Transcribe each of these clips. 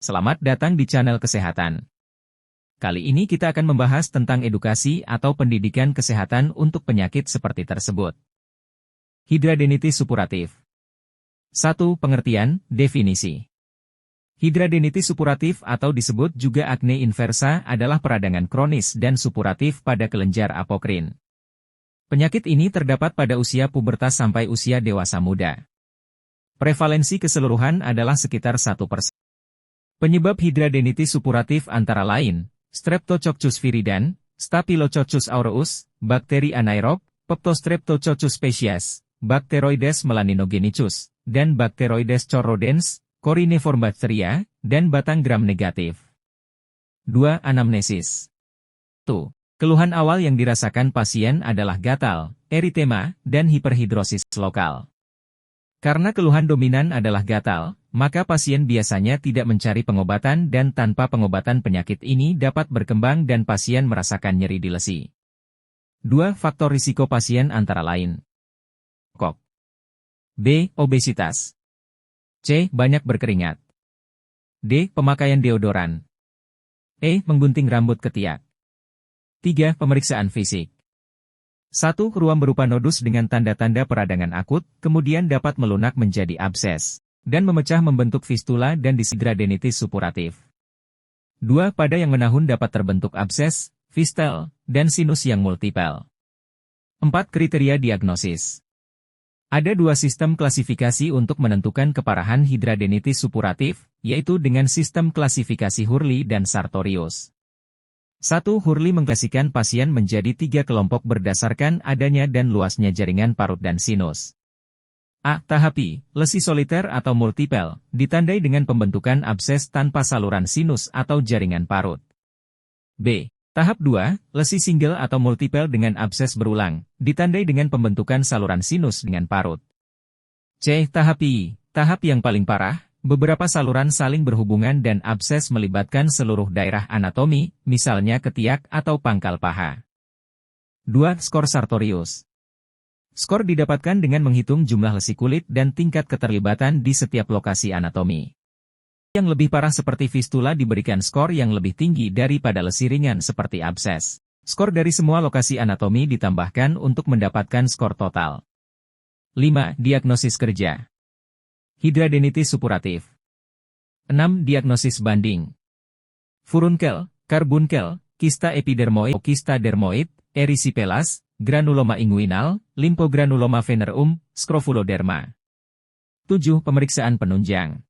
Selamat datang di channel kesehatan. Kali ini kita akan membahas tentang edukasi atau pendidikan kesehatan untuk penyakit seperti tersebut. Hidradenitis suppuratif. 1. Pengertian, definisi. Hidradenitis suppuratif atau disebut juga akne inversa adalah peradangan kronis dan supuratif pada kelenjar apokrin. Penyakit ini terdapat pada usia pubertas sampai usia dewasa muda. Prevalensi keseluruhan adalah sekitar 1%. Penyebab hidradenitis suppuratif antara lain, Streptococcus viridans, Staphylococcus aureus, bakteri anaerob, Peptostreptococcus species, Bacteroides melaninogenicus, dan Bacteroides chorrodens, Corineform bacteria, dan batang gram negatif. 2. Anamnesis. Keluhan awal yang dirasakan pasien adalah gatal, eritema, dan hiperhidrosis lokal. Karena keluhan dominan adalah gatal, maka pasien biasanya tidak mencari pengobatan dan tanpa pengobatan penyakit ini dapat berkembang dan pasien merasakan nyeri di lesi. 2. Faktor risiko pasien antara lain. B. Obesitas. C. Banyak berkeringat. D. Pemakaian deodoran. E. Menggunting rambut ketiak. 3. Pemeriksaan fisik. 1. Ruam berupa nodus dengan tanda-tanda peradangan akut, kemudian dapat melunak menjadi abses, dan memecah membentuk fistula dan hidradenitis suppuratif. 2. Pada yang menahun dapat terbentuk abses, fistel, dan sinus yang multipel. 4. Kriteria diagnosis. Ada 2 sistem klasifikasi untuk menentukan keparahan hidradenitis suppuratif, yaitu dengan sistem klasifikasi Hurley dan Sartorius. 1. Hurley mengklasifikasikan pasien menjadi 3 kelompok berdasarkan adanya dan luasnya jaringan parut dan sinus. A. Tahap I, lesi soliter atau multipel, ditandai dengan pembentukan abses tanpa saluran sinus atau jaringan parut. B. Tahap 2, lesi single atau multipel dengan abses berulang, ditandai dengan pembentukan saluran sinus dengan parut. C. Tahap I, tahap yang paling parah, beberapa saluran saling berhubungan dan abses melibatkan seluruh daerah anatomi, misalnya ketiak atau pangkal paha. 2. Skor Sartorius. Skor didapatkan dengan menghitung jumlah lesi kulit dan tingkat keterlibatan di setiap lokasi anatomi. Yang lebih parah seperti fistula diberikan skor yang lebih tinggi daripada lesi ringan seperti abses. Skor dari semua lokasi anatomi ditambahkan untuk mendapatkan skor total. 5. Diagnosis kerja. Hidradenitis suppuratif. 6. Diagnosis banding. Furunkel, karbunkel, kista epidermoid, kista dermoid, erysipelas, granuloma inguinal, limfogranuloma venereum, scrofuloderma. 7. Pemeriksaan penunjang.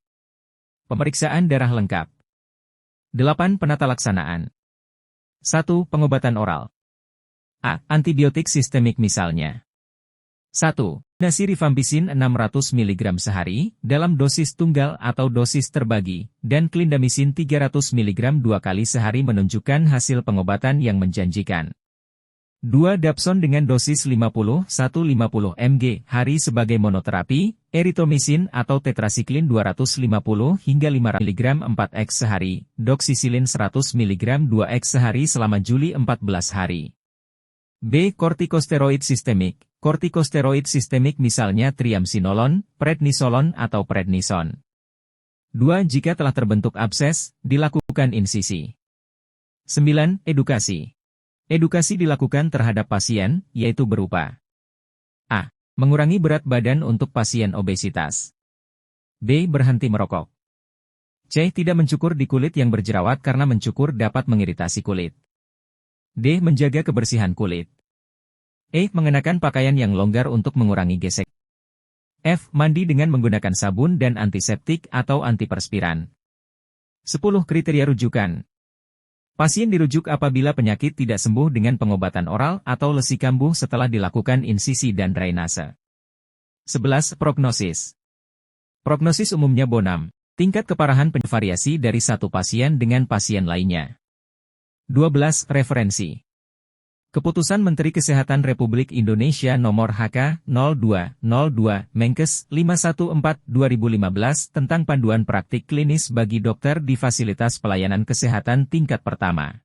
Pemeriksaan darah lengkap. 8. Penata laksanaan. 1. Pengobatan oral. A. Antibiotik sistemik misalnya. 1. Nasi rifampicin 600 mg sehari, dalam dosis tunggal atau dosis terbagi, dan clindamycin 300 mg 2 kali sehari menunjukkan hasil pengobatan yang menjanjikan. 2. Dapson dengan dosis 50-150 mg hari sebagai monoterapi, eritromycin atau tetrasiklin 250 hingga 500 mg 4x sehari, doxycycline 100 mg 2x sehari selama Juli 14 hari. B. Kortikosteroid sistemik. Kortikosteroid sistemik misalnya triamcinolon, prednisolon atau prednison. 2. Jika telah terbentuk abses, dilakukan insisi. 9. Edukasi. Edukasi dilakukan terhadap pasien, yaitu berupa A. Mengurangi berat badan untuk pasien obesitas. B. Berhenti merokok. C. Tidak mencukur di kulit yang berjerawat karena mencukur dapat mengiritasi kulit. D. Menjaga kebersihan kulit. E. Mengenakan pakaian yang longgar untuk mengurangi gesek. F. Mandi dengan menggunakan sabun dan antiseptik atau antiperspiran. 10. Kriteria rujukan. Pasien dirujuk apabila penyakit tidak sembuh dengan pengobatan oral atau lesi kambuh setelah dilakukan insisi dan drainase. 11. Prognosis. Prognosis umumnya bonam. Tingkat keparahan variasi dari satu pasien dengan pasien lainnya. 12. Referensi. Keputusan Menteri Kesehatan Republik Indonesia Nomor HK-02-02, Menkes 514/2015 tentang panduan praktik klinis bagi dokter di fasilitas pelayanan kesehatan tingkat pertama.